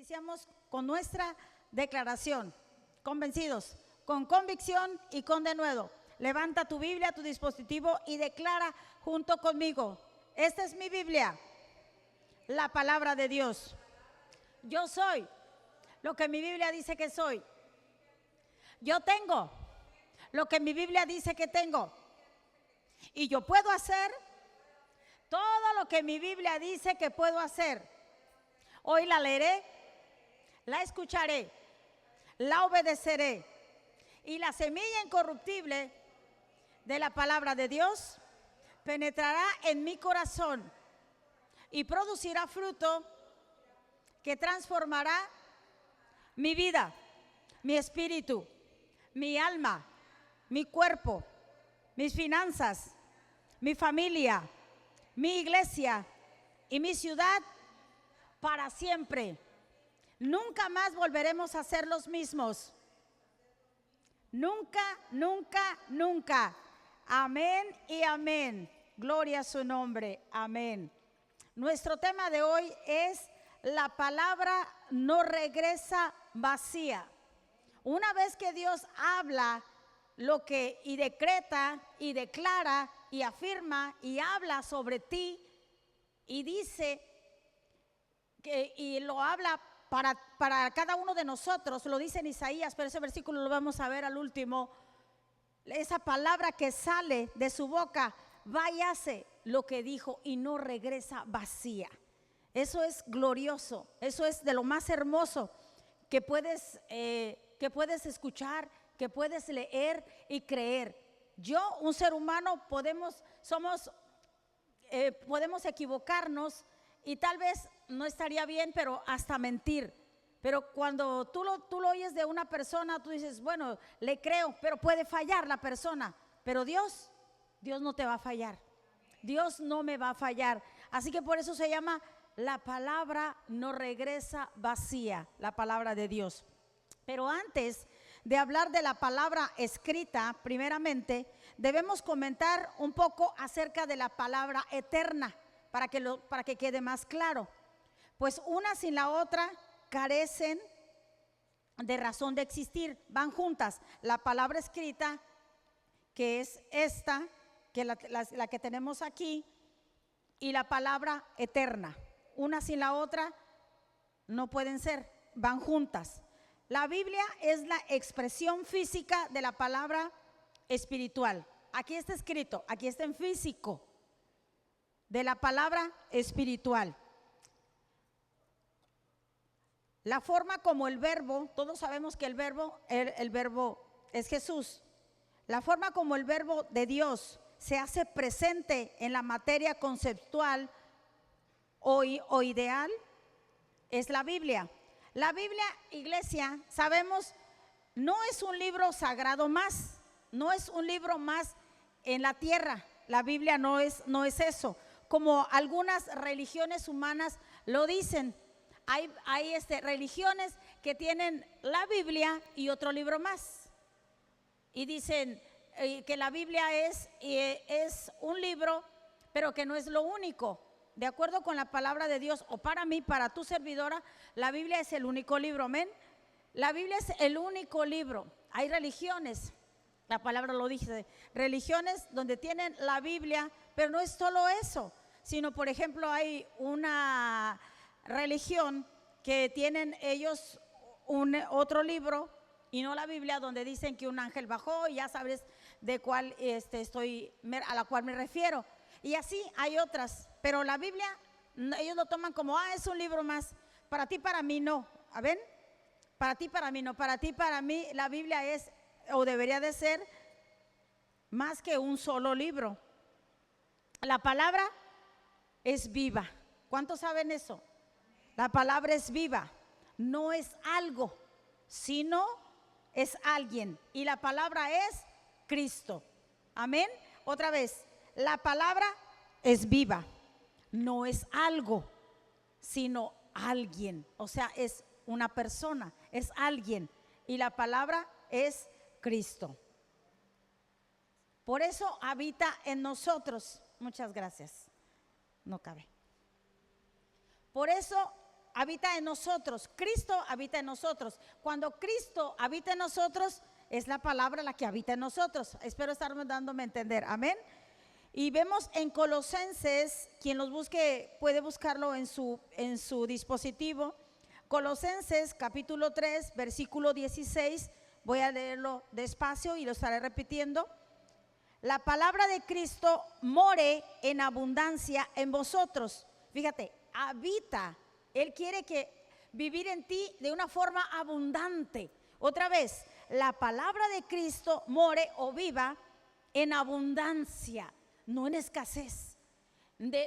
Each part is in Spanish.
Iniciamos con nuestra declaración. Convencidos, con convicción y con denuedo. Levanta tu Biblia, tu dispositivo y declara junto conmigo: esta es mi Biblia, la palabra de Dios. Yo soy lo que mi Biblia dice que soy. Yo tengo lo que mi Biblia dice que tengo. Y yo puedo hacer todo lo que mi Biblia dice que puedo hacer. Hoy la leeré, la escucharé, la obedeceré. Y la semilla incorruptible de la palabra de Dios penetrará en mi corazón y producirá fruto que transformará mi vida, mi espíritu, mi alma, mi cuerpo, mis finanzas, mi familia, mi iglesia y mi ciudad para siempre. Nunca más volveremos a ser los mismos. Nunca, nunca, nunca. Amén y amén. Gloria a su nombre. Amén. Nuestro tema de hoy es: la palabra no regresa vacía. Una vez que Dios habla lo que y decreta y declara y afirma y habla sobre ti y dice que y lo habla para cada uno de nosotros, lo dice en Isaías, pero ese versículo lo vamos a ver al último. Esa palabra que sale de su boca va y hace lo que dijo y no regresa vacía. Eso es glorioso, eso es de lo más hermoso que puedes escuchar, que puedes leer y creer. Yo, un ser humano, podemos equivocarnos y tal vez no estaría bien, pero hasta mentir. Pero cuando tú lo oyes de una persona, tú dices, bueno, le creo, pero puede fallar la persona. Pero Dios no te va a fallar. Dios no me va a fallar. Así que por eso se llama: la palabra no regresa vacía, la palabra de Dios. Pero antes de hablar de la palabra escrita, primeramente debemos comentar un poco acerca de la palabra eterna, para que quede más claro. Pues una sin la otra carecen de razón de existir, van juntas. La palabra escrita, que es esta, que la que tenemos aquí, y la palabra eterna. Una sin la otra no pueden ser, van juntas. La Biblia es la expresión física de la palabra espiritual. Aquí está escrito, aquí está en físico, de la palabra espiritual. La forma como el verbo, todos sabemos que el verbo es Jesús. La forma como el verbo de Dios se hace presente en la materia conceptual o ideal es la Biblia. La Biblia, iglesia, sabemos, no es un libro sagrado más, no es un libro más en la tierra. La Biblia no es eso, como algunas religiones humanas lo dicen. Hay religiones que tienen la Biblia y otro libro más, y dicen que la Biblia es un libro, pero que no es lo único. De acuerdo con la palabra de Dios, o para mí, para tu servidora, la Biblia es el único libro. Amén. La Biblia es el único libro. Hay religiones, la palabra lo dice, religiones donde tienen la Biblia, pero no es solo eso, sino, por ejemplo, hay una religión que tienen ellos otro libro y no la Biblia, donde dicen que un ángel bajó, y ya sabes de cuál a la cual me refiero. Y así hay otras, pero la Biblia ellos lo toman como es un libro más. Para ti, para mí no. ¿Ven? Para ti, para mí no. Para ti, para mí la Biblia es, o debería de ser, más que un solo libro. La palabra es viva. ¿Cuántos saben eso? La palabra es viva, no es algo, sino es alguien. Y la palabra es Cristo. Amén. Otra vez, la palabra es viva, no es algo, sino alguien. O sea, es una persona, es alguien. Y la palabra es Cristo. Por eso habita en nosotros. Muchas gracias. No cabe. Por eso habita en nosotros, Cristo habita en nosotros. Cuando Cristo habita en nosotros, es la palabra la que habita en nosotros. Espero estarme dándome a entender, amén. Y vemos en Colosenses, quien los busque puede buscarlo en su dispositivo. Colosenses capítulo 3, versículo 16, voy a leerlo despacio y lo estaré repitiendo. La palabra de Cristo more en abundancia en vosotros. Fíjate, habita. Él quiere que vivir en ti de una forma abundante. Otra vez, la palabra de Cristo more o viva en abundancia, no en escasez.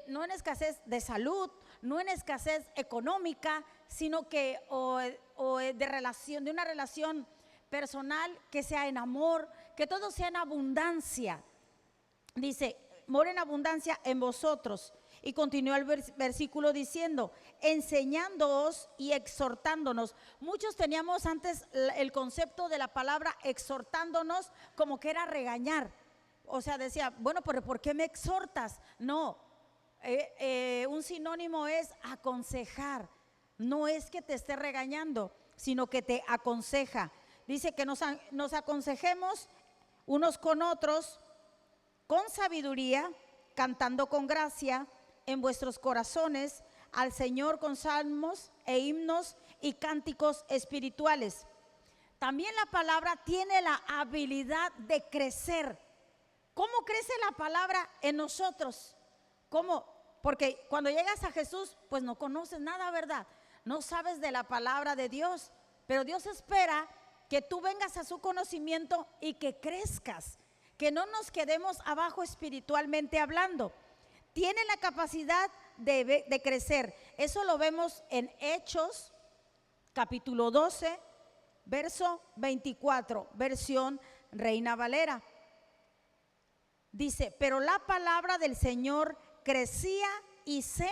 No en escasez de salud, no en escasez económica, sino que o de relación, de una relación personal que sea en amor, que todo sea en abundancia. Dice, mora en abundancia en vosotros. Y continúa el versículo diciendo, enseñándoos y exhortándonos. Muchos teníamos antes el concepto de la palabra exhortándonos como que era regañar. O sea, decía, bueno, pero ¿por qué me exhortas? No, un sinónimo es aconsejar. No es que te esté regañando, sino que te aconseja. Dice que nos aconsejemos unos con otros con sabiduría, cantando con gracia en vuestros corazones al Señor con salmos e himnos y cánticos espirituales. También la palabra tiene la habilidad de crecer. ¿Cómo crece la palabra en nosotros? ¿Cómo? Porque cuando llegas a Jesús, pues no conoces nada, ¿verdad? No sabes de la palabra de Dios, pero Dios espera que tú vengas a su conocimiento y que crezcas, que no nos quedemos abajo espiritualmente hablando. Tiene la capacidad de crecer. Eso lo vemos en Hechos, capítulo 12, verso 24, versión Reina Valera. Dice, pero la palabra del Señor crecía y se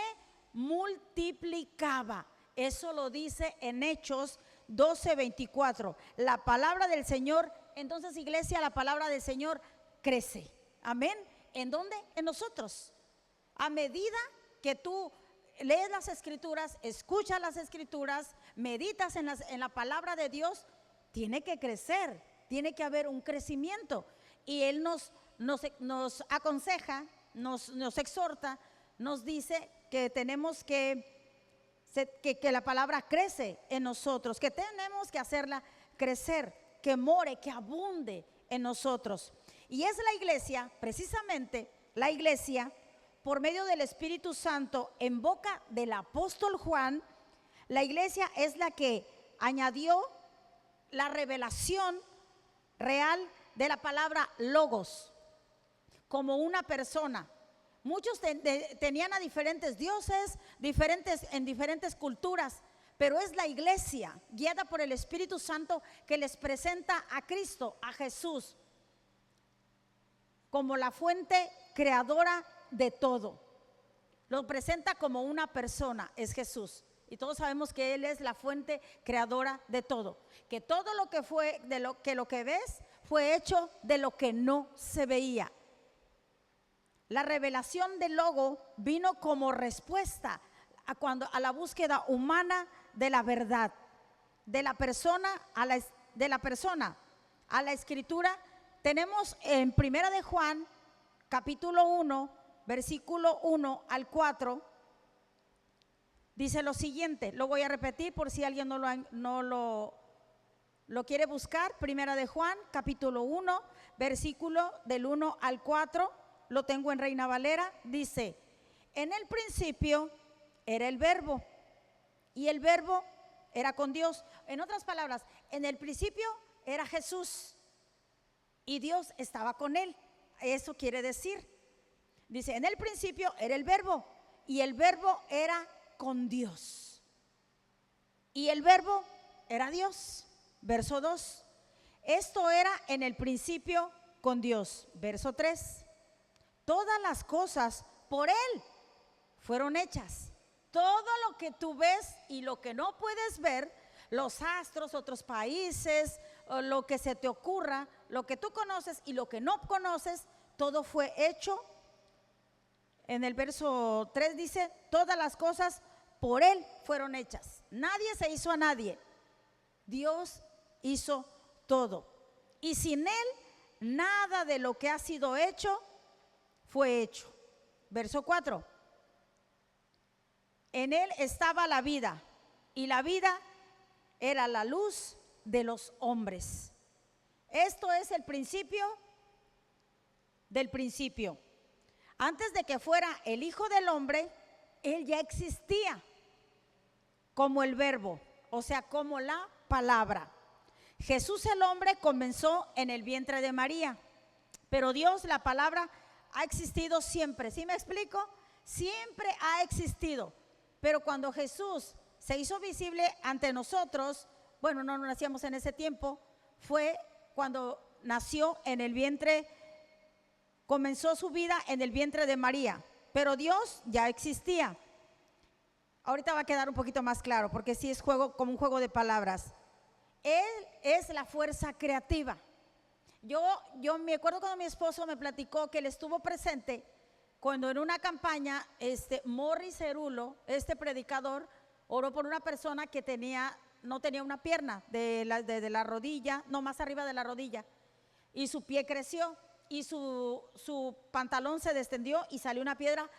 multiplicaba. Eso lo dice en Hechos 12, 24. La palabra del Señor, entonces iglesia, la palabra del Señor crece. Amén. ¿En dónde? En nosotros. A medida que tú lees las escrituras, escuchas las escrituras, meditas en la palabra de Dios, tiene que crecer, tiene que haber un crecimiento. Y Él nos aconseja, nos exhorta, nos dice que tenemos que la palabra crece en nosotros, que tenemos que hacerla crecer, que more, que abunde en nosotros. Y es la iglesia, precisamente la iglesia, por medio del Espíritu Santo, en boca del apóstol Juan, la iglesia es la que añadió la revelación real de la palabra logos, como una persona. Muchos tenían a diferentes dioses, en diferentes culturas, pero es la iglesia, guiada por el Espíritu Santo, que les presenta a Cristo, a Jesús, como la fuente creadora de todo. Lo presenta como una persona, es Jesús. Y todos sabemos que Él es la fuente creadora de todo. Que todo lo que fue, lo que ves, fue hecho de lo que no se veía. La revelación del logo vino como respuesta a la búsqueda humana de la verdad, de la persona a la escritura. Tenemos en Primera de Juan, capítulo 1, versículo 1 al 4, dice lo siguiente, lo voy a repetir por si alguien no lo quiere buscar. Primera de Juan, capítulo 1, versículo del 1 al 4, lo tengo en Reina Valera, dice, en el principio era el verbo, y el verbo era con Dios. En otras palabras, en el principio era Jesús, y Dios estaba con él. Eso quiere decir, dice, en el principio era el verbo, y el verbo era con Dios, y el verbo era Dios. Verso 2, esto era en el principio con Dios. Verso 3, todas las cosas por Él fueron hechas. Todo lo que tú ves y lo que no puedes ver, los astros, otros países, lo que se te ocurra, lo que tú conoces y lo que no conoces, todo fue hecho. En el verso 3 dice, todas las cosas por Él fueron hechas. Nadie se hizo a nadie. Dios hizo todo. Y sin Él, nada de lo que ha sido hecho fue hecho. Verso 4. En Él estaba la vida, y la vida era la luz de los hombres. Esto es el principio del principio. Antes de que fuera el Hijo del Hombre, Él ya existía como el verbo, o sea, como la palabra. Jesús el hombre comenzó en el vientre de María, pero Dios, la palabra, ha existido siempre. ¿Sí me explico? Siempre ha existido, pero cuando Jesús se hizo visible ante nosotros, bueno, no nacíamos en ese tiempo, fue cuando nació en el vientre, comenzó su vida en el vientre de María, pero Dios ya existía. Ahorita va a quedar un poquito más claro, porque sí es como un juego de palabras. Él es la fuerza creativa. Yo me acuerdo cuando mi esposo me platicó que él estuvo presente cuando en una campaña, Morris Cerulo, este predicador, oró por una persona que no tenía una pierna de la rodilla, no, más arriba de la rodilla, y su pie creció y su pantalón se descendió y salió una piedra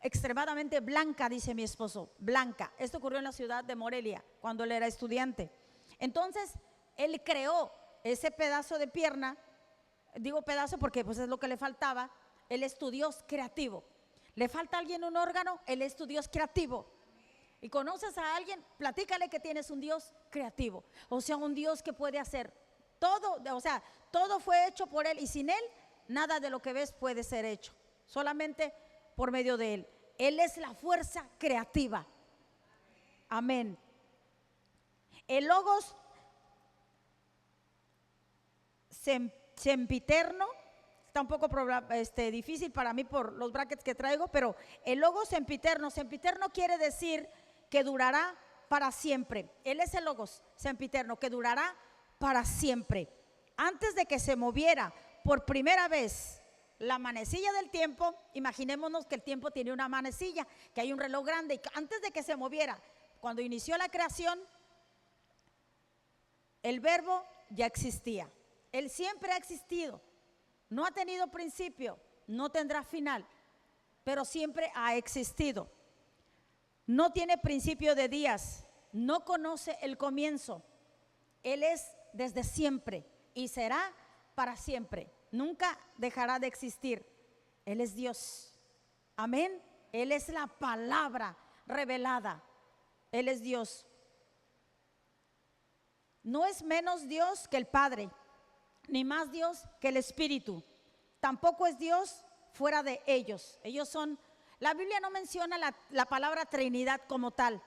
extremadamente blanca, dice mi esposo, blanca. Esto ocurrió en la ciudad de Morelia cuando él era estudiante. Entonces él creó ese pedazo de pierna, digo pedazo porque pues es lo que le faltaba. Él es tu Dios creativo. ¿Le falta a alguien un órgano? Él es tu Dios creativo. Y conoces a alguien, platícale que tienes un Dios creativo, o sea, un Dios que puede hacer todo, o sea, todo fue hecho por Él, y sin Él nada de lo que ves puede ser hecho, solamente por medio de Él. Él es la fuerza creativa. Amén. El Logos sempiterno, está un poco difícil para mí por los brackets que traigo, pero el Logos sempiterno quiere decir que durará para siempre. Él es el Logos sempiterno, que durará para siempre. Antes de que se moviera por primera vez la manecilla del tiempo, imaginémonos que el tiempo tiene una manecilla, que hay un reloj grande, y antes de que se moviera, cuando inició la creación, el verbo ya existía. Él siempre ha existido, no ha tenido principio, no tendrá final, pero siempre ha existido. No tiene principio de días, no conoce el comienzo. Él es desde siempre y será para siempre. Nunca dejará de existir. Él es Dios. Amén. Él es la palabra revelada. Él es Dios. No es menos Dios que el Padre, ni más Dios que el Espíritu. Tampoco es Dios fuera de ellos. Ellos son, la Biblia no menciona la palabra Trinidad como tal,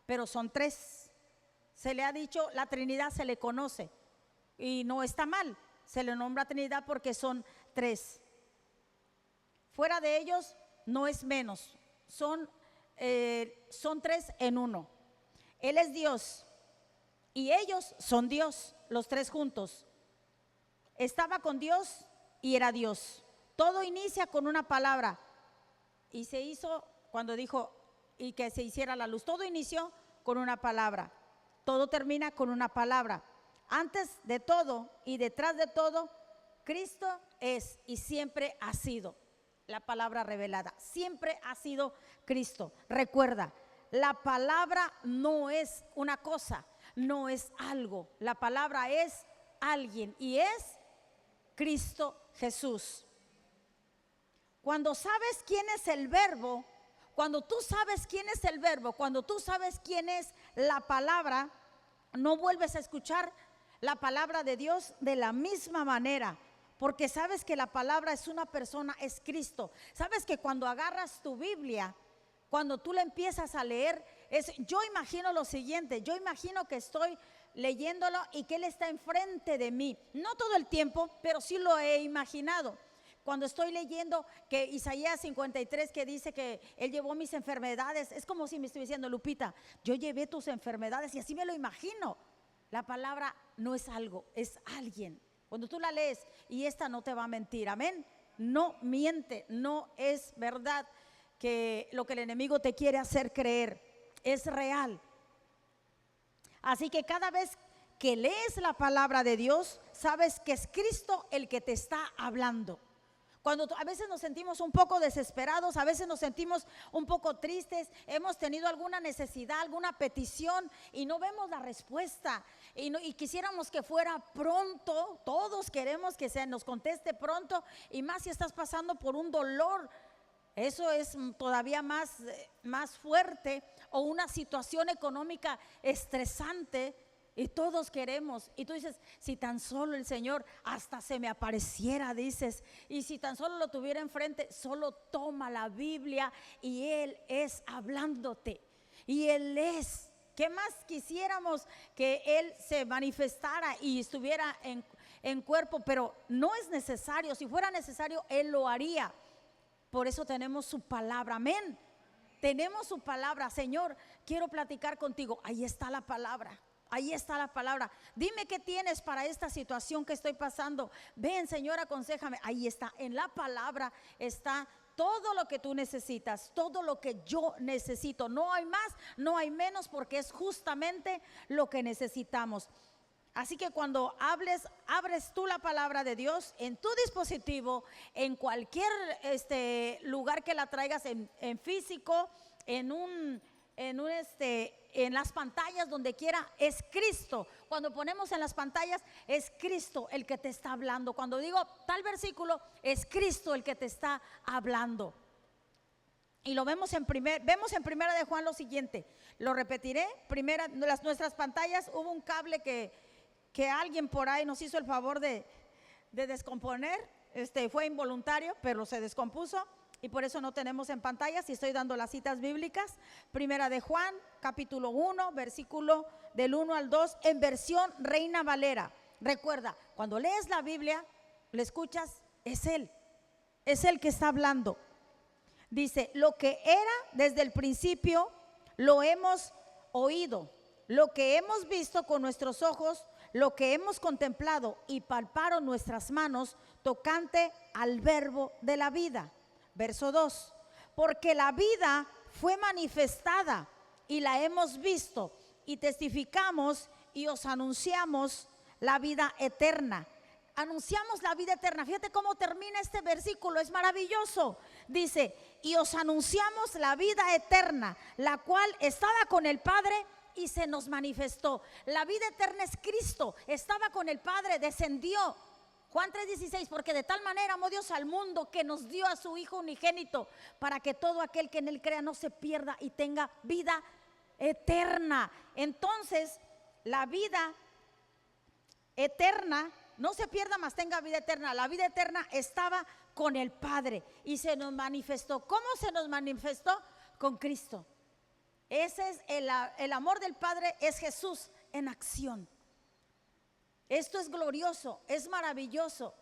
pero son tres. Se le ha dicho, la Trinidad se le conoce y no está mal, se le nombra Trinidad porque son tres. Fuera de ellos no es menos, son tres en uno. Él es Dios y ellos son Dios, los tres juntos. Estaba con Dios y era Dios. Todo inicia con una palabra y se hizo cuando dijo y que se hiciera la luz. Todo inició con una palabra, todo termina con una palabra. Antes de todo y detrás de todo, Cristo es y siempre ha sido la palabra revelada. Siempre ha sido Cristo. Recuerda, la palabra no es una cosa, no es algo. La palabra es alguien y es Cristo Jesús. Cuando sabes quién es el verbo, cuando tú sabes quién es el verbo, cuando tú sabes quién es la palabra, no vuelves a escuchar la palabra de Dios de la misma manera, porque sabes que la palabra es una persona, es Cristo. Sabes que cuando agarras tu Biblia, cuando tú la empiezas a leer, yo imagino lo siguiente, yo imagino que estoy leyéndolo y que Él está enfrente de mí, no todo el tiempo, pero sí lo he imaginado. Cuando estoy leyendo que Isaías 53 que dice que Él llevó mis enfermedades, es como si me estuviera diciendo, Lupita, yo llevé tus enfermedades, y así me lo imagino. La palabra no es algo, es alguien. Cuando tú la lees, y esta no te va a mentir, amén, no miente, no es verdad que lo que el enemigo te quiere hacer creer. es real. Así que cada vez que lees la palabra de Dios, sabes que es Cristo el que te está hablando. Cuando a veces nos sentimos un poco desesperados, a veces nos sentimos un poco tristes, hemos tenido alguna necesidad, alguna petición y no vemos la respuesta y quisiéramos que fuera pronto. Todos queremos que se nos conteste pronto, y más si estás pasando por un dolor, eso es todavía más fuerte, o una situación económica estresante. Y todos queremos, y tú dices, si tan solo el Señor hasta se me apareciera, dices, y si tan solo lo tuviera enfrente, solo toma la Biblia y Él es hablándote, y Él es. ¿Qué más quisiéramos? Que Él se manifestara y estuviera en cuerpo, pero no es necesario. Si fuera necesario, Él lo haría. Por eso tenemos su palabra, amén. Tenemos su palabra. Señor, quiero platicar contigo. Ahí está la palabra. Ahí está la palabra. Dime qué tienes para esta situación que estoy pasando. Ven, Señor, aconséjame. Ahí está, en la palabra está todo lo que tú necesitas, todo lo que yo necesito. No hay más, no hay menos, porque es justamente lo que necesitamos. Así que cuando abres tú la palabra de Dios en tu dispositivo, en cualquier lugar que la traigas, en físico, en las pantallas, donde quiera, es Cristo. Cuando ponemos en las pantallas, es Cristo el que te está hablando. Cuando digo tal versículo, es Cristo el que te está hablando. Y lo vemos en Primera de Juan lo siguiente. Lo repetiré. Nuestras pantallas, hubo un cable que alguien por ahí nos hizo el favor de descomponer. Fue involuntario, pero se descompuso. Y por eso no tenemos en pantallas, y estoy dando las citas bíblicas. Primera de Juan, capítulo 1, versículo del 1 al 2, en versión Reina Valera. Recuerda, cuando lees la Biblia, le escuchas, es Él que está hablando. Dice, lo que era desde el principio, lo hemos oído, lo que hemos visto con nuestros ojos, lo que hemos contemplado y palparon nuestras manos tocante al verbo de la vida. Verso 2, porque la vida fue manifestada y la hemos visto y testificamos y os anunciamos la vida eterna. Anunciamos la vida eterna. Fíjate cómo termina este versículo, es maravilloso. Dice, y os anunciamos la vida eterna, la cual estaba con el Padre y se nos manifestó. La vida eterna es Cristo, estaba con el Padre, descendió. Juan 3:16, porque de tal manera amó Dios al mundo que nos dio a su Hijo unigénito, para que todo aquel que en Él crea no se pierda y tenga vida eterna. Entonces, la vida eterna no se pierda, mas tenga vida eterna. La vida eterna estaba con el Padre y se nos manifestó. ¿Cómo se nos manifestó? Con Cristo. Ese es el amor del Padre, es Jesús en acción. Esto es glorioso, es maravilloso.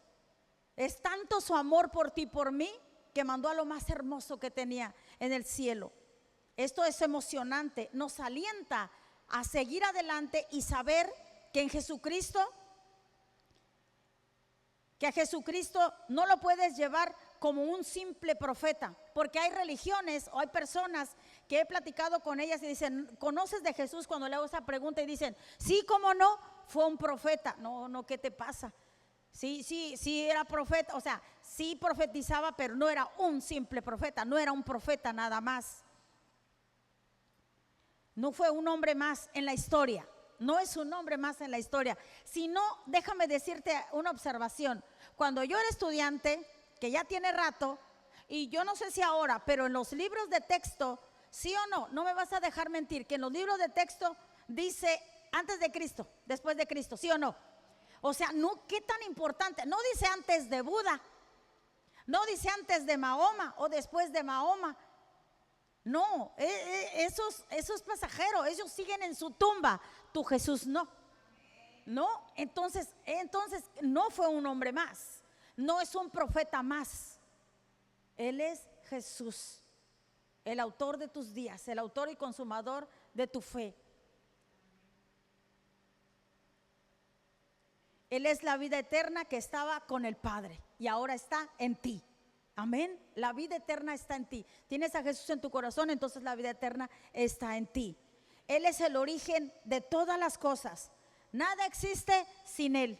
Es tanto su amor por ti y por mí, que mandó a lo más hermoso que tenía en el cielo. Esto es emocionante, nos alienta a seguir adelante y saber que en Jesucristo, que a Jesucristo no lo puedes llevar como un simple profeta, porque hay religiones o hay personas que he platicado con ellas y dicen, ¿conoces de Jesús? Cuando le hago esa pregunta y dicen, sí, ¿cómo no? Fue un profeta. No, ¿qué te pasa? Sí era profeta, o sea, sí profetizaba, pero no era un simple profeta, no era un profeta nada más. No fue un hombre más en la historia, no es un hombre más en la historia. Sino, déjame decirte una observación. Cuando yo era estudiante, que ya tiene rato, y yo no sé si ahora, pero en los libros de texto, sí o no, no me vas a dejar mentir, que en los libros de texto dice antes de Cristo, después de Cristo, ¿sí o no? O sea, no, qué tan importante. No dice antes de Buda, no dice antes de Mahoma o después de Mahoma. No, eso es pasajero, ellos siguen en su tumba. Tu Jesús no. No, entonces no fue un hombre más, no es un profeta más. Él es Jesús, el autor de tus días, el autor y consumador de tu fe. Él es la vida eterna que estaba con el Padre y ahora está en ti. Amén. La vida eterna está en ti. Tienes a Jesús en tu corazón, entonces la vida eterna está en ti. Él es el origen de todas las cosas. Nada existe sin Él.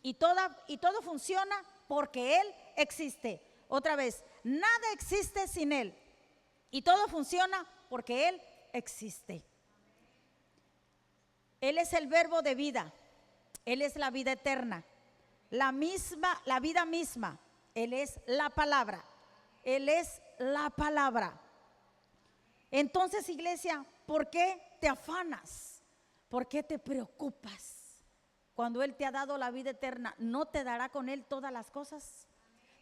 Y todo funciona porque Él existe. Otra vez, nada existe sin Él. Y todo funciona porque Él existe. Él es el verbo de vida. Él es la vida eterna. La vida misma. Él es la palabra. Él es la palabra. Entonces, iglesia, ¿por qué te afanas? ¿Por qué te preocupas? Cuando Él te ha dado la vida eterna, ¿no te dará con Él todas las cosas?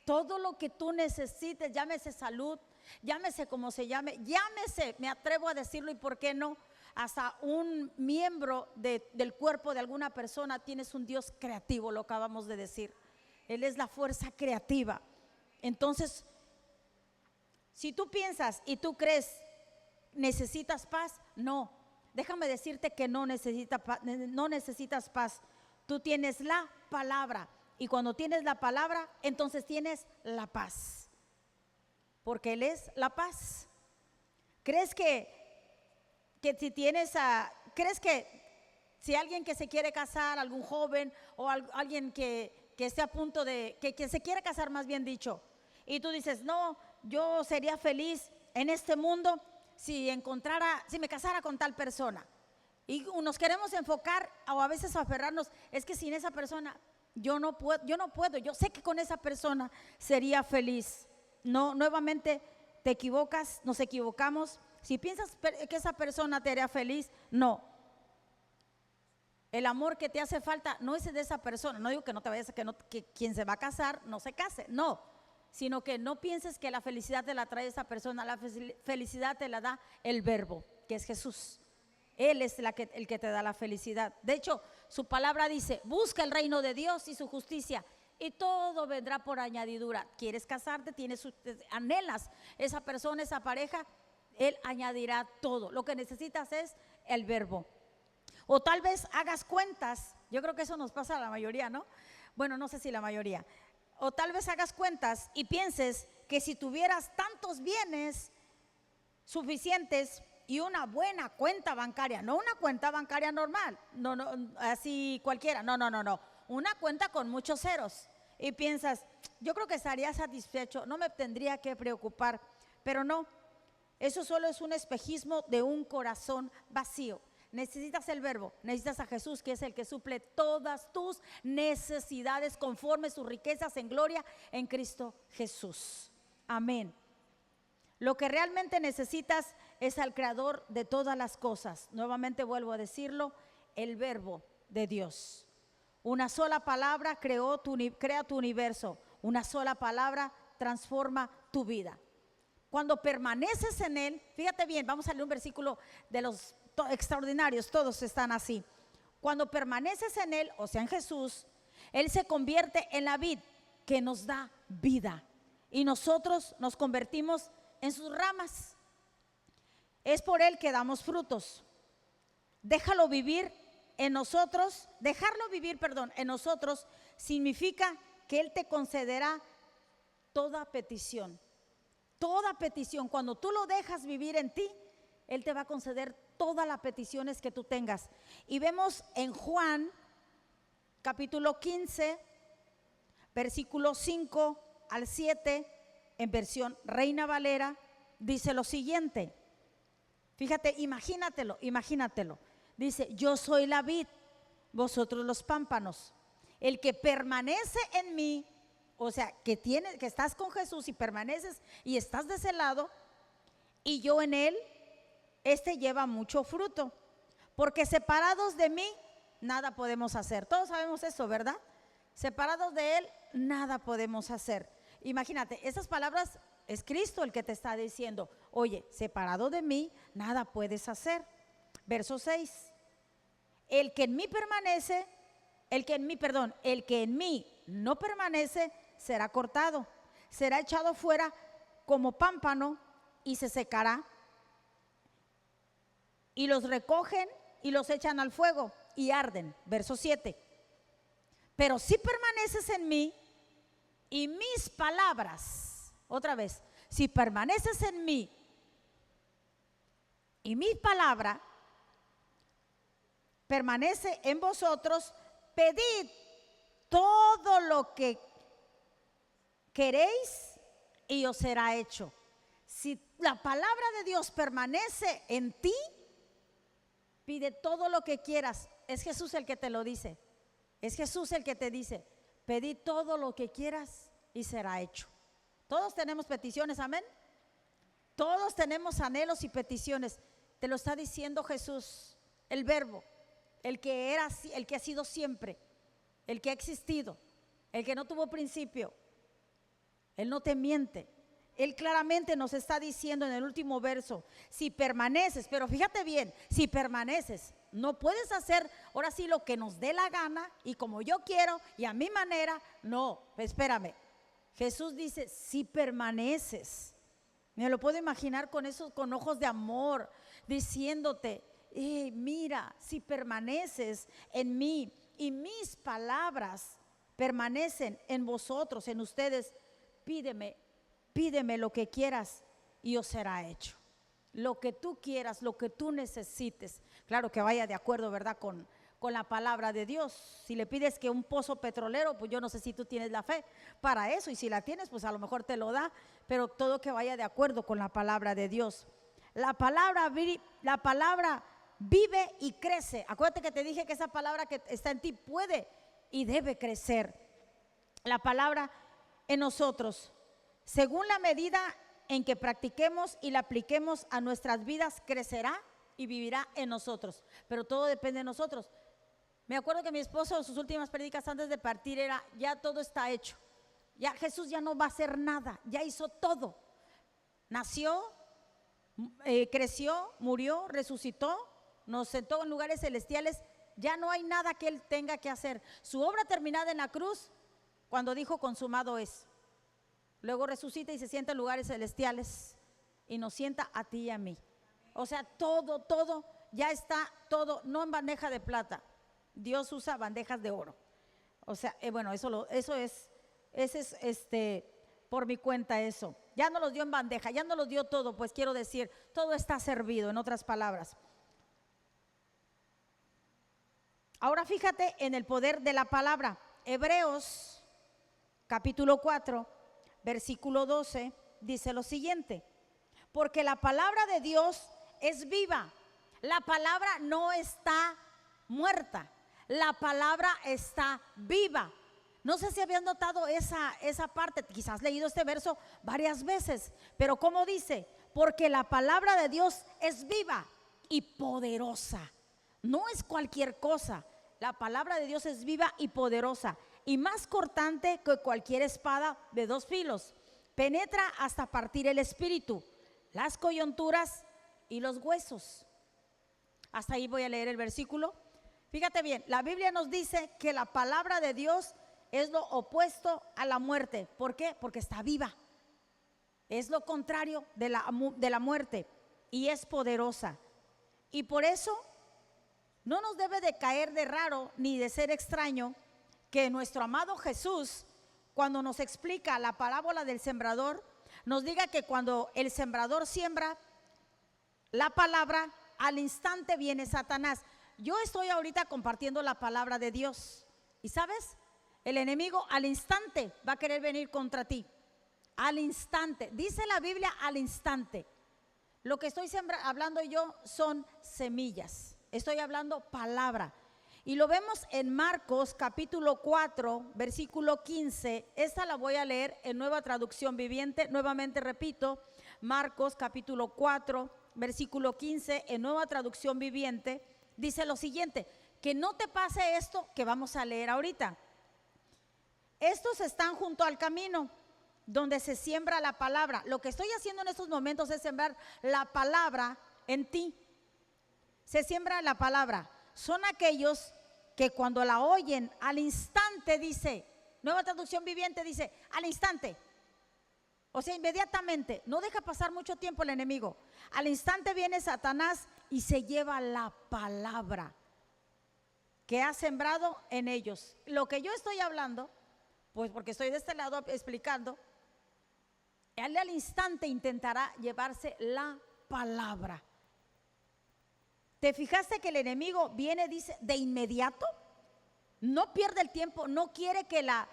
Todo lo que tú necesites, llámese salud, llámese como se llame, llámese, me atrevo a decirlo, y por qué no, hasta un miembro del cuerpo de alguna persona. Tienes un Dios creativo, lo acabamos de decir. Él es la fuerza creativa. Entonces, si tú piensas y tú crees, ¿necesitas paz? No, déjame decirte que no necesitas paz. Tú tienes la palabra, y cuando tienes la palabra, entonces tienes la paz, porque Él es la paz. ¿Crees que crees que si alguien que se quiere casar, algún joven o alguien que esté a punto de, que se quiere casar, más bien dicho, y tú dices, no, yo sería feliz en este mundo si me casara con tal persona, y nos queremos enfocar o a veces aferrarnos, es que sin esa persona yo no puedo, yo sé que con esa persona sería feliz. No, nuevamente te equivocas, nos equivocamos. Si piensas que esa persona te haría feliz, no. El amor que te hace falta no es de esa persona. No digo que no te vayas, que quien se va a casar no se case, no, sino que no pienses que la felicidad te la trae esa persona. La felicidad te la da el verbo, que es Jesús. Él es el que te da la felicidad. De hecho, su palabra dice, busca el reino de Dios y su justicia, y todo vendrá por añadidura. ¿Quieres casarte? Anhelas esa persona, esa pareja, Él añadirá todo. Lo que necesitas es el verbo. O tal vez hagas cuentas, yo creo que eso nos pasa a la mayoría, ¿no? Bueno, no sé si la mayoría. O tal vez hagas cuentas y pienses que si tuvieras tantos bienes suficientes y una buena cuenta bancaria, no una cuenta bancaria normal, no, así cualquiera, no, una cuenta con muchos ceros, y piensas, yo creo que estaría satisfecho, no me tendría que preocupar. Pero no, eso solo es un espejismo de un corazón vacío. Necesitas el verbo, necesitas a Jesús, que es el que suple todas tus necesidades conforme sus riquezas en gloria en Cristo Jesús. Amén. Lo que realmente necesitas es al creador de todas las cosas. Nuevamente vuelvo a decirlo, el verbo de Dios. Una sola palabra crea tu universo. Una sola palabra transforma tu vida. Cuando permaneces en Él, fíjate bien, vamos a leer un versículo de los extraordinarios, todos están así. Cuando permaneces en Él, o sea en Jesús, Él se convierte en la vid que nos da vida, y nosotros nos convertimos en sus ramas. Es por Él que damos frutos. Dejarlo vivir en nosotros significa que Él te concederá toda petición. Toda petición, cuando tú lo dejas vivir en ti, Él te va a conceder todas las peticiones que tú tengas. Y vemos en Juan capítulo 15, versículos 5 al 7, en versión Reina Valera, dice lo siguiente. Fíjate, imagínatelo. Dice, yo soy la vid, vosotros los pámpanos. El que permanece en mí, o sea, que estás con Jesús y permaneces y estás de ese lado, y yo en Él, lleva mucho fruto, porque separados de mí nada podemos hacer. Todos sabemos eso, ¿verdad? Separados de Él nada podemos hacer. Imagínate, esas palabras es Cristo el que te está diciendo, oye, separado de mí nada puedes hacer. Verso 6, el que en mí no permanece será cortado, será echado fuera como pámpano y se secará. Y los recogen y los echan al fuego y arden. Verso 7. Pero si permaneces en mí y mis palabras, otra vez, si permaneces en mí y mi palabra permanece en vosotros, pedid todo lo que queréis y os será hecho. Si la palabra de Dios permanece en ti, pide todo lo que quieras. Es Jesús el que te lo dice. Es Jesús el que te dice, pedid todo lo que quieras y será hecho. Todos tenemos peticiones, amén. Todos tenemos anhelos y peticiones. Te lo está diciendo Jesús, el Verbo, el que era, el que ha sido siempre, el que ha existido, el que no tuvo principio. Él no te miente. Él claramente nos está diciendo en el último verso, si permaneces, pero fíjate bien, si permaneces, no puedes hacer ahora sí lo que nos dé la gana y como yo quiero y a mi manera. No, espérame. Jesús dice, si permaneces. Me lo puedo imaginar con esos, con ojos de amor, diciéndote, mira, si permaneces en mí y mis palabras permanecen en vosotros, en ustedes, pídeme lo que quieras y os será hecho. Lo que tú quieras, lo que tú necesites. Claro que vaya de acuerdo, ¿verdad? Con la palabra de Dios. Si le pides que un pozo petrolero, pues yo no sé si tú tienes la fe para eso, y si la tienes, pues a lo mejor te lo da, pero todo que vaya de acuerdo con la palabra de Dios. La palabra vive y crece. Acuérdate que te dije que esa palabra que está en ti puede y debe crecer. La palabra en nosotros, según la medida en que practiquemos y la apliquemos a nuestras vidas, crecerá y vivirá en nosotros. Pero todo depende de nosotros. Me acuerdo que mi esposo, sus últimas prédicas antes de partir era, ya todo está hecho. Ya Jesús ya no va a hacer nada, ya hizo todo. Nació, creció, murió, resucitó, nos sentó en lugares celestiales. Ya no hay nada que Él tenga que hacer. Su obra terminada en la cruz, cuando dijo consumado es. Luego resucita y se sienta en lugares celestiales y nos sienta a ti y a mí. O sea, todo ya está, todo, no en bandeja de plata. Dios usa bandejas de oro. O sea, bueno, eso es por mi cuenta eso. Ya no los dio en bandeja, ya no los dio todo, pues quiero decir, todo está servido, en otras palabras. Ahora fíjate en el poder de la palabra. Hebreos capítulo 4, versículo 12, dice lo siguiente: porque la palabra de Dios es viva. La palabra no está muerta, la palabra está viva. No sé si habías notado esa parte, quizás has leído este verso varias veces, pero como dice, porque la palabra de Dios es viva y poderosa. No es cualquier cosa, la palabra de Dios es viva y poderosa y más cortante que cualquier espada de dos filos. Penetra hasta partir el espíritu, las coyunturas y los huesos. Hasta ahí voy a leer el versículo. Fíjate bien, la Biblia nos dice que la palabra de Dios es lo opuesto a la muerte. ¿Por qué? Porque está viva. Es lo contrario de la muerte y es poderosa. Y por eso no nos debe de caer de raro ni de ser extraño que nuestro amado Jesús, cuando nos explica la parábola del sembrador, nos diga que cuando el sembrador siembra la palabra, al instante viene Satanás. Yo estoy ahorita compartiendo la palabra de Dios y ¿sabes? El enemigo al instante va a querer venir contra ti. Al instante, dice la Biblia al instante. Lo que estoy hablando yo son semillas. Estoy hablando palabra. Y lo vemos en Marcos capítulo 4, versículo 15. Esta la voy a leer en Nueva Traducción Viviente. Nuevamente repito, Marcos capítulo 4, versículo 15, en Nueva Traducción Viviente. Dice lo siguiente: que no te pase esto que vamos a leer ahorita. Estos están junto al camino donde se siembra la palabra. Lo que estoy haciendo en estos momentos es sembrar la palabra en ti. Se siembra la palabra. Son aquellos que cuando la oyen al instante, dice, Nueva Traducción Viviente dice, al instante. O sea, inmediatamente, no deja pasar mucho tiempo el enemigo. Al instante viene Satanás y se lleva la palabra que ha sembrado en ellos. Lo que yo estoy hablando, pues porque estoy de este lado explicando, él al instante intentará llevarse la palabra. ¿Te fijaste que el enemigo viene, dice, de inmediato? No pierde el tiempo, no quiere que la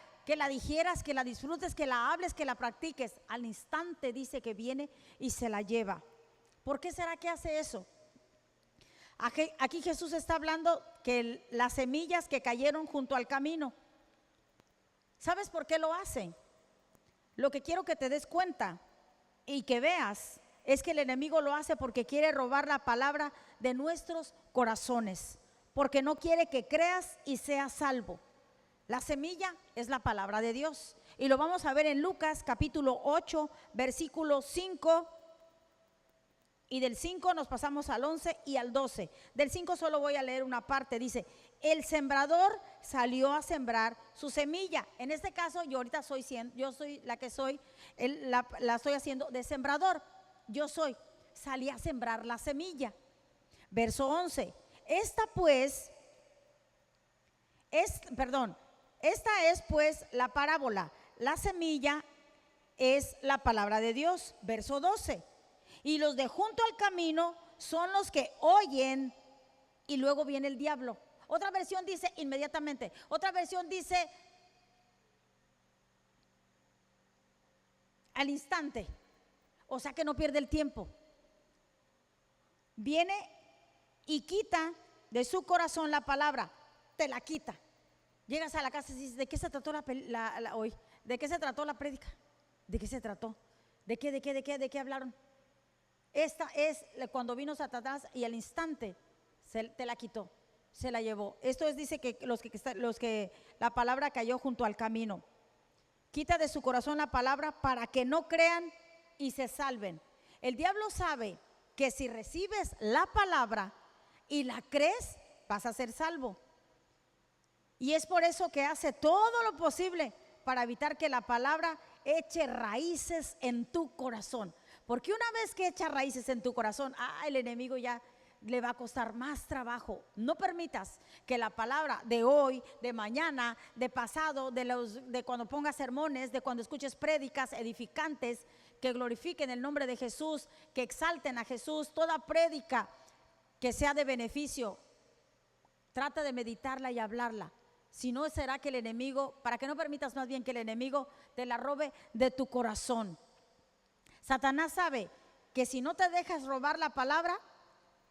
digieras, que la disfrutes, que la hables, que la practiques. Al instante dice que viene y se la lleva. ¿Por qué será que hace eso? Aquí Jesús está hablando que las semillas que cayeron junto al camino. ¿Sabes por qué lo hace? Lo que quiero que te des cuenta y que veas es que el enemigo lo hace porque quiere robar la palabra de nuestros corazones, porque no quiere que creas y seas salvo. La semilla es la palabra de Dios y lo vamos a ver en Lucas capítulo 8, versículo 5, y del 5 nos pasamos al 11 y al 12. Del 5 solo voy a leer una parte. Dice: el sembrador salió a sembrar su semilla. En este caso yo ahorita yo soy la que soy, la estoy haciendo de sembrador. Salí a sembrar la semilla. Verso 11. Esta es pues la parábola. La semilla es la palabra de Dios. Verso 12. Y los de junto al camino son los que oyen y luego viene el diablo. Otra versión dice inmediatamente. Otra versión dice al instante. O sea que no pierde el tiempo. Viene y quita de su corazón la palabra. Te la quita. Llegas a la casa y dices: ¿de qué se trató hoy? ¿De qué se trató la prédica? ¿De qué se trató? ¿De qué hablaron? Esta es cuando vino Satanás y al instante te la quitó, se la llevó. Esto es, dice que los que la palabra cayó junto al camino. Quita de su corazón la palabra para que no crean y se salven. El diablo sabe que si recibes la palabra y la crees, vas a ser salvo. Y es por eso que hace todo lo posible para evitar que la palabra eche raíces en tu corazón. Porque una vez que echa raíces en tu corazón, el enemigo ya le va a costar más trabajo. No permitas que la palabra de hoy, de mañana, de pasado, de cuando pongas sermones, de cuando escuches prédicas edificantes que glorifiquen el nombre de Jesús, que exalten a Jesús, toda prédica que sea de beneficio, trata de meditarla y hablarla. Si no, será que el enemigo, para que no permitas más bien que el enemigo te la robe de tu corazón. Satanás sabe que si no te dejas robar la palabra,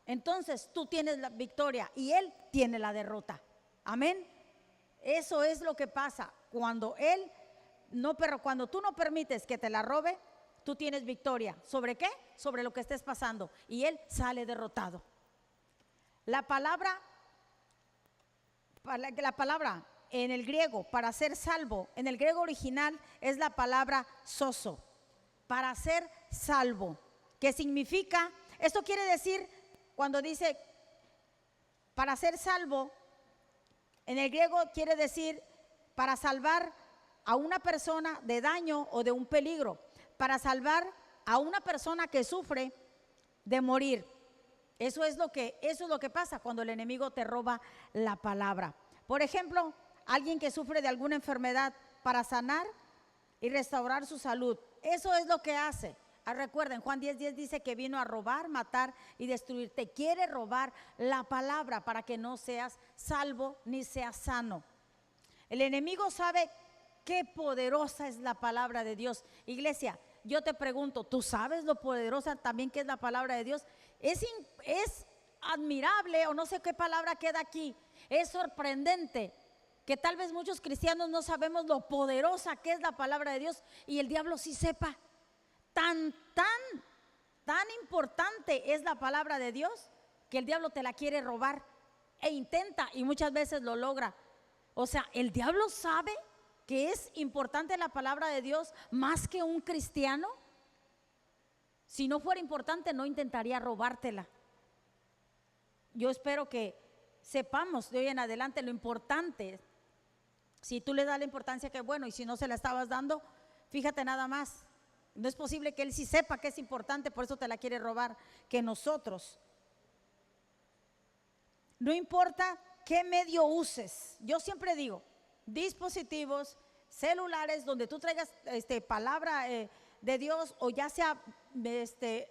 entonces tú tienes la victoria y él tiene la derrota. Amén. Eso es lo que pasa cuando cuando tú no permites que te la robe, tú tienes victoria. ¿Sobre qué? Sobre lo que estés pasando, y él sale derrotado. La palabra en el griego para ser salvo, en el griego original es la palabra sozo. Para ser salvo, ¿qué significa? Esto quiere decir, cuando dice para ser salvo, en el griego quiere decir para salvar a una persona de daño o de un peligro, para salvar a una persona que sufre de morir. Eso es lo que pasa cuando el enemigo te roba la palabra. Por ejemplo, alguien que sufre de alguna enfermedad, para sanar y restaurar su salud. Eso es lo que hace. Recuerden, Juan 10:10 dice que vino a robar, matar y destruir. Te quiere robar la palabra para que no seas salvo ni seas sano. El enemigo sabe qué poderosa es la palabra de Dios. Iglesia, yo te pregunto, ¿tú sabes lo poderosa también que es la palabra de Dios? Es admirable, o no sé qué palabra queda aquí. Es sorprendente que tal vez muchos cristianos no sabemos lo poderosa que es la palabra de Dios, y el diablo sí sepa. Tan importante es la palabra de Dios que el diablo te la quiere robar e intenta, y muchas veces lo logra. O sea, el diablo sabe que es importante la palabra de Dios más que un cristiano. Si no fuera importante, no intentaría robártela. Yo espero que sepamos de hoy en adelante lo importante. Si tú le das la importancia, que bueno, y si no se la estabas dando, fíjate nada más. No es posible que él sí sepa que es importante, por eso te la quiere robar, que nosotros. No importa qué medio uses. Yo siempre digo, dispositivos, celulares, donde tú traigas palabra de Dios, o ya sea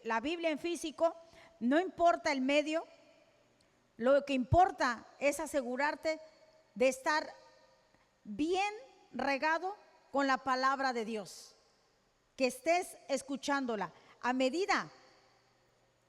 la Biblia en físico, no importa el medio, Lo que importa es asegurarte de estar bien regado con la palabra de Dios, que estés escuchándola. A medida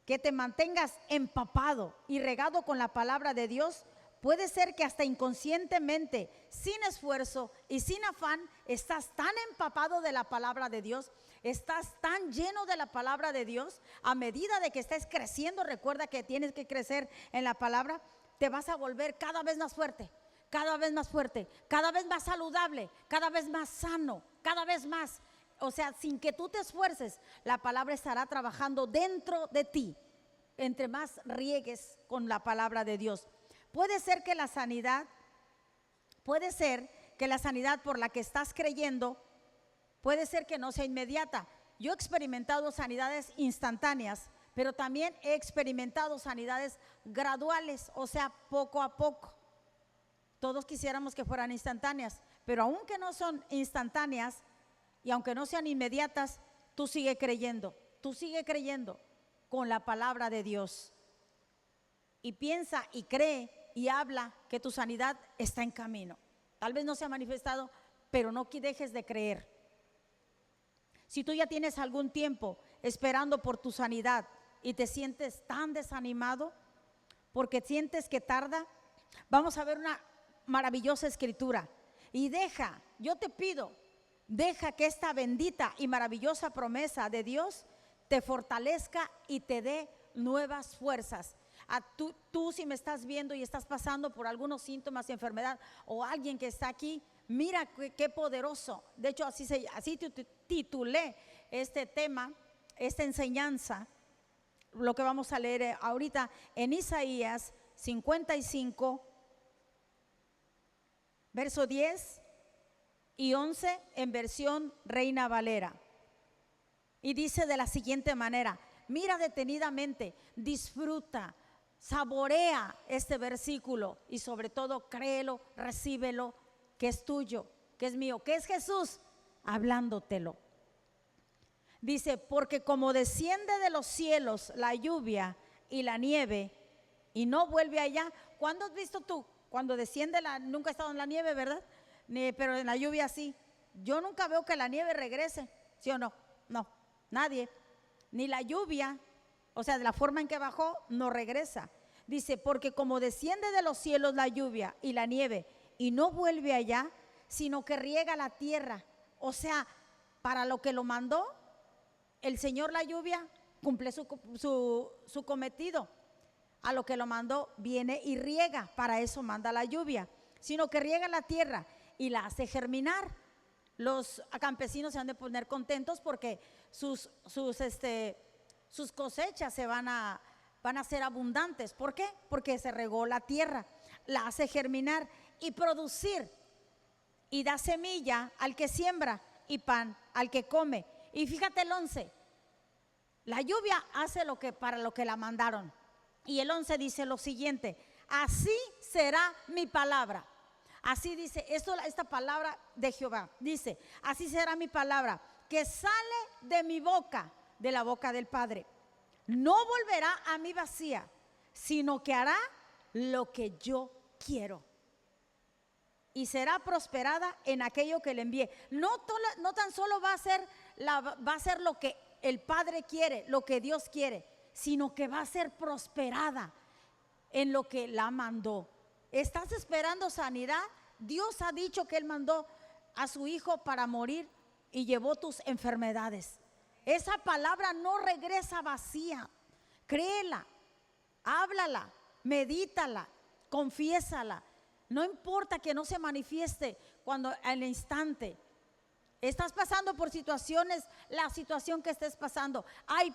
que te mantengas empapado y regado con la palabra de Dios, puede ser que hasta inconscientemente, sin esfuerzo y sin afán, estás tan empapado de la palabra de Dios, estás tan lleno de la palabra de Dios. A medida de que estés creciendo, recuerda que tienes que crecer en la palabra, te vas a volver cada vez más fuerte, cada vez más fuerte, cada vez más saludable, cada vez más sano, cada vez más. O sea, sin que tú te esfuerces, la palabra estará trabajando dentro de ti, entre más riegues con la palabra de Dios. Puede ser que la sanidad por la que estás creyendo, puede ser que no sea inmediata. Yo he experimentado sanidades instantáneas, pero también he experimentado sanidades graduales, o sea, poco a poco. Todos quisiéramos que fueran instantáneas, pero aunque no son instantáneas y aunque no sean inmediatas, tú sigue creyendo con la palabra de Dios. Y piensa y cree y habla que tu sanidad está en camino. Tal vez no se ha manifestado, pero no dejes de creer. Si tú ya tienes algún tiempo esperando por tu sanidad y te sientes tan desanimado porque sientes que tarda, vamos a ver una maravillosa escritura. Y yo te pido, deja que esta bendita y maravillosa promesa de Dios te fortalezca y te dé nuevas fuerzas. Tú si me estás viendo y estás pasando por algunos síntomas de enfermedad, o alguien que está aquí, mira qué poderoso. De hecho, así titulé este tema, esta enseñanza, lo que vamos a leer ahorita en Isaías 55, verso 10 y 11 en versión Reina Valera. Y dice de la siguiente manera: mira detenidamente, disfruta, saborea este versículo y sobre todo créelo, recíbelo, que es tuyo, que es mío, que es Jesús hablándotelo. Dice: porque como desciende de los cielos la lluvia y la nieve y no vuelve allá. ¿Cuándo has visto tú? Cuando desciende nunca he estado en la nieve, ¿verdad? Pero en la lluvia sí. Yo nunca veo que la nieve regrese, ¿sí o no? No, nadie. Ni la lluvia, o sea, de la forma en que bajó, no regresa. Dice: porque como desciende de los cielos la lluvia y la nieve y no vuelve allá, sino que riega la tierra. O sea, para lo que lo mandó el Señor, la lluvia cumple su cometido. A lo que lo mandó viene y riega, para eso manda la lluvia. Sino que riega la tierra y la hace germinar. Los campesinos se han de poner contentos porque sus cosechas van a ser abundantes. ¿Por qué? Porque se regó la tierra, la hace germinar y producir, y da semilla al que siembra y pan al que come. Y fíjate el 11, la lluvia hace para lo que la mandaron. Y el 11 dice lo siguiente: así será mi palabra. Así dice esta palabra de Jehová. Dice: así será mi palabra que sale de mi boca, de la boca del Padre. No volverá a mí vacía, sino que hará lo que yo quiero. Y será prosperada en aquello que le envíe. No tan solo va a ser lo que el Padre quiere, lo que Dios quiere, sino que va a ser prosperada en lo que la mandó. ¿Estás esperando sanidad? Dios ha dicho que Él mandó a su Hijo para morir y llevó tus enfermedades. Esa palabra no regresa vacía. Créela, háblala, medítala, confiésala. No importa que no se manifieste cuando al instante. Estás pasando por situaciones, la situación que estés pasando, hay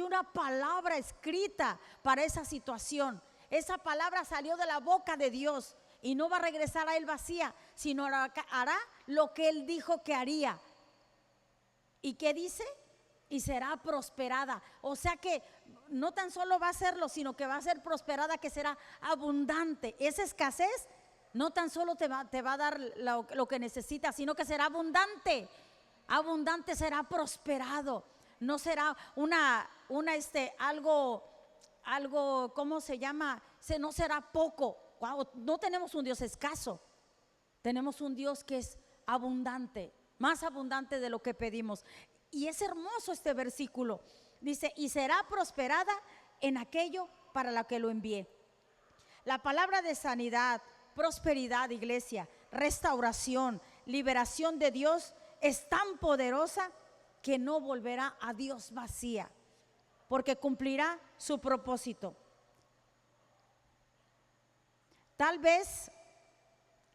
una palabra escrita para esa situación. Esa palabra salió de la boca de Dios y no va a regresar a Él vacía, sino hará lo que Él dijo que haría. ¿Y qué dice? Y será prosperada. O sea que no tan solo va a hacerlo, sino que va a ser prosperada, que será abundante. Esa escasez no tan solo te va a dar lo que necesitas, sino que será abundante. Abundante, será prosperado. No será algo algo, ¿cómo se llama? No será poco. Wow, no tenemos un Dios escaso, tenemos un Dios que es abundante, más abundante de lo que pedimos. Y es hermoso este versículo. Dice, y será prosperada en aquello para lo que lo envié. La palabra de sanidad, prosperidad, iglesia, restauración, liberación de Dios es tan poderosa que no volverá a Dios vacía, porque cumplirá su propósito. Tal vez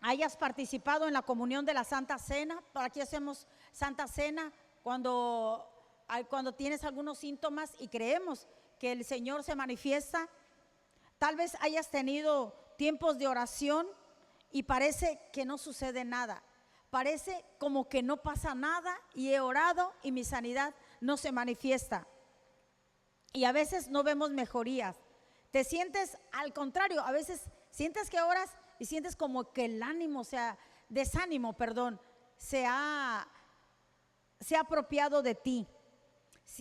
hayas participado en la comunión de la Santa Cena. Por aquí hacemos Santa Cena cuando tienes algunos síntomas y creemos que el Señor se manifiesta. Tal vez hayas tenido tiempos de oración y parece que no sucede nada. Parece como que no pasa nada y he orado y mi sanidad no se manifiesta. Y a veces no vemos mejorías. Te sientes al contrario, a veces sientes que oras y sientes como que el ánimo, o sea, desánimo, perdón, se ha apropiado de ti.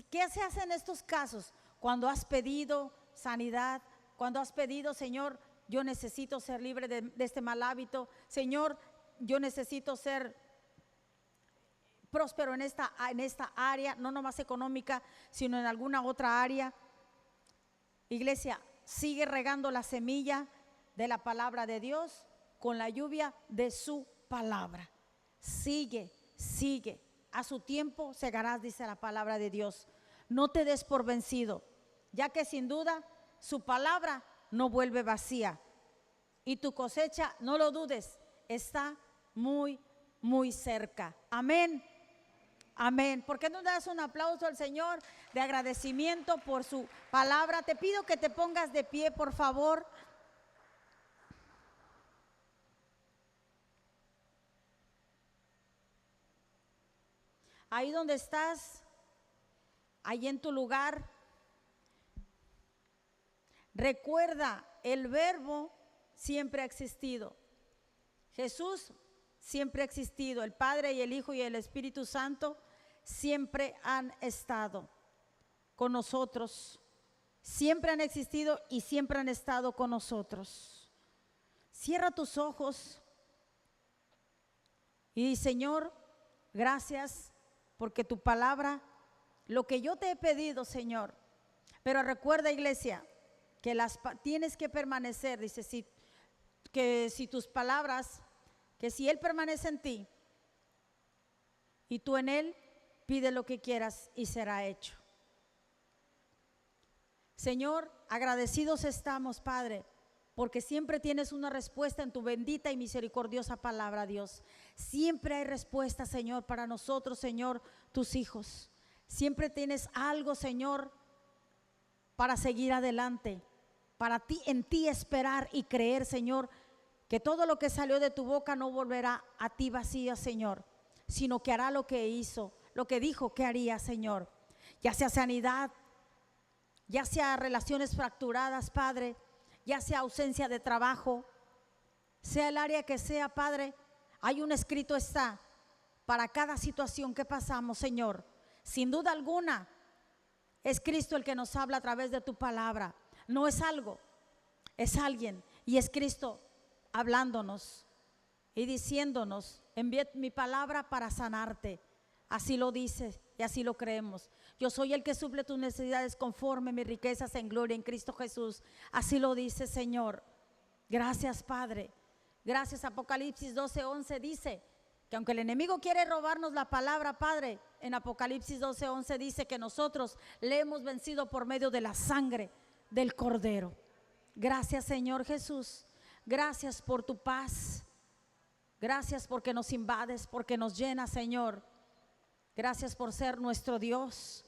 ¿Qué se hace en estos casos? Cuando has pedido sanidad, cuando has pedido, Señor, yo necesito ser libre de este mal hábito, Señor, yo necesito ser próspero en esta área, no nomás económica, sino en alguna otra área. Iglesia, sigue regando la semilla de la palabra de Dios con la lluvia de su palabra. Sigue, a su tiempo segarás, dice la palabra de Dios. No te des por vencido, ya que sin duda su palabra no vuelve vacía y tu cosecha, no lo dudes, está muy, muy cerca. Amén. Amén. ¿Por qué no das un aplauso al Señor de agradecimiento por su palabra? Te pido que te pongas de pie, por favor. Ahí donde estás, ahí en tu lugar, recuerda, el Verbo siempre ha existido. Jesús siempre ha existido. El Padre y el Hijo y el Espíritu Santo siempre han estado con nosotros. Siempre han existido y siempre han estado con nosotros. Cierra tus ojos y di, Señor, gracias porque tu palabra, lo que yo te he pedido, Señor. Pero recuerda, iglesia, que tienes que permanecer. Dice, si tus palabras, que si Él permanece en ti y tú en Él, pide lo que quieras y será hecho. Señor, agradecidos estamos, Padre, porque siempre tienes una respuesta en tu bendita y misericordiosa palabra, Dios. Siempre hay respuesta, Señor, para nosotros, Señor, tus hijos. Siempre tienes algo, Señor, para seguir adelante, para ti, en ti esperar y creer, Señor, que todo lo que salió de tu boca no volverá a ti vacía, Señor, sino que hará lo que hizo, lo que dijo que haría, Señor. Ya sea sanidad, ya sea relaciones fracturadas, Padre, ya sea ausencia de trabajo, sea el área que sea, Padre, hay un escrito está para cada situación que pasamos, Señor. Sin duda alguna, es Cristo el que nos habla a través de tu palabra. No es algo, es alguien, y es Cristo hablándonos y diciéndonos, envié mi palabra para sanarte. Así lo dice y así lo creemos. Yo soy el que suple tus necesidades conforme mis riquezas en gloria en Cristo Jesús. Así lo dice, Señor. Gracias, Padre. Gracias. Apocalipsis 12:11 dice que aunque el enemigo quiere robarnos la palabra, Padre, en Apocalipsis 12:11 dice que nosotros le hemos vencido por medio de la sangre del Cordero. Gracias, Señor Jesús. Gracias por tu paz. Gracias porque nos invades, porque nos llenas, Señor. Gracias por ser nuestro Dios,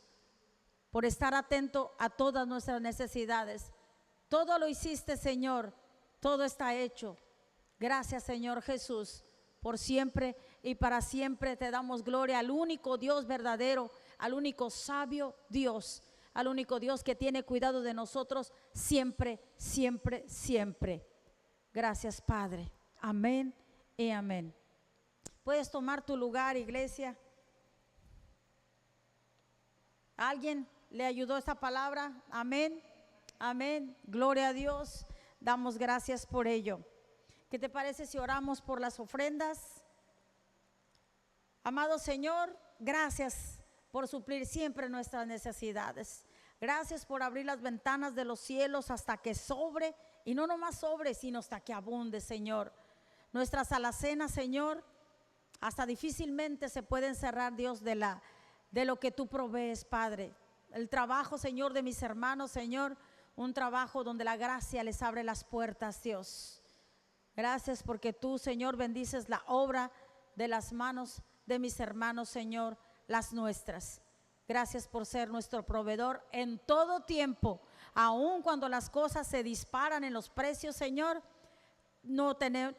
por estar atento a todas nuestras necesidades. Todo lo hiciste, Señor, todo está hecho. Gracias, Señor Jesús, por siempre y para siempre te damos gloria al único Dios verdadero, al único sabio Dios, al único Dios que tiene cuidado de nosotros siempre, siempre, siempre. Gracias, Padre. Amén y amén. Puedes tomar tu lugar, iglesia. ¿Alguien le ayudó esta palabra? Amén. Amén. Gloria a Dios. Damos gracias por ello. ¿Qué te parece si oramos por las ofrendas? Amado Señor, gracias por suplir siempre nuestras necesidades. Gracias por abrir las ventanas de los cielos hasta que sobre, y no nomás sobre, sino hasta que abunde, Señor. Nuestras alacenas, Señor, hasta difícilmente se pueden cerrar, Dios, de lo que tú provees, Padre. El trabajo, Señor, de mis hermanos, Señor, un trabajo donde la gracia les abre las puertas, Dios. Gracias porque tú, Señor, bendices la obra de las manos de mis hermanos, Señor, las nuestras. Gracias por ser nuestro proveedor en todo tiempo, aun cuando las cosas se disparan en los precios, Señor.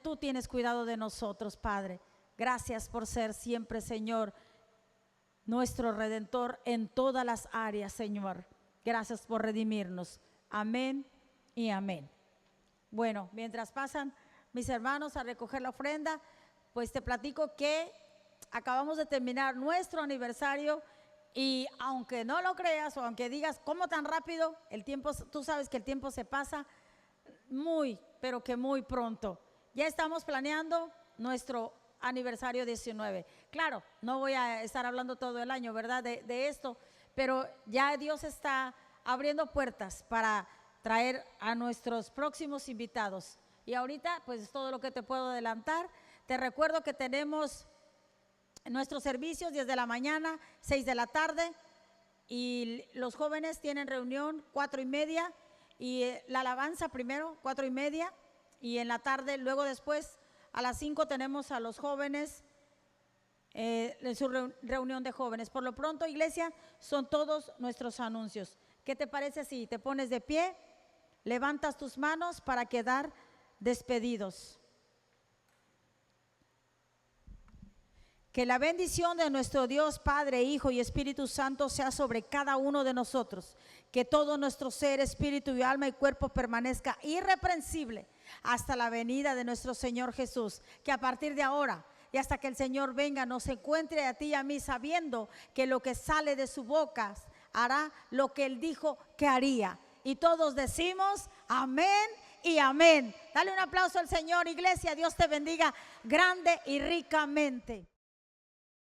Tú tienes cuidado de nosotros, Padre. Gracias por ser siempre, Señor, nuestro Redentor en todas las áreas, Señor. Gracias por redimirnos. Amén y amén. Bueno, mientras pasan mis hermanos a recoger la ofrenda, pues te platico que acabamos de terminar nuestro aniversario. Y aunque no lo creas o aunque digas, ¿cómo tan rápido? El tiempo, tú sabes que el tiempo se pasa muy, pero que muy pronto. Ya estamos planeando nuestro aniversario 19. Claro, no voy a estar hablando todo el año, ¿verdad? De esto, pero ya Dios está abriendo puertas para traer a nuestros próximos invitados. Y ahorita, pues es todo lo que te puedo adelantar. Te recuerdo que tenemos nuestros servicios 10 de la mañana, 6 de la tarde, y los jóvenes tienen reunión 4:30, y la alabanza primero 4:30, y en la tarde, luego después a las 5 tenemos a los jóvenes en su reunión de jóvenes. Por lo pronto, iglesia, son todos nuestros anuncios. ¿Qué te parece si te pones de pie, levantas tus manos para quedar despedidos? Que la bendición de nuestro Dios, Padre, Hijo y Espíritu Santo sea sobre cada uno de nosotros. Que todo nuestro ser, espíritu y alma y cuerpo permanezca irreprensible hasta la venida de nuestro Señor Jesús. Que a partir de ahora y hasta que el Señor venga, nos encuentre a ti y a mí sabiendo que lo que sale de su boca hará lo que Él dijo que haría. Y todos decimos amén y amén. Dale un aplauso al Señor, iglesia. Dios te bendiga grande y ricamente.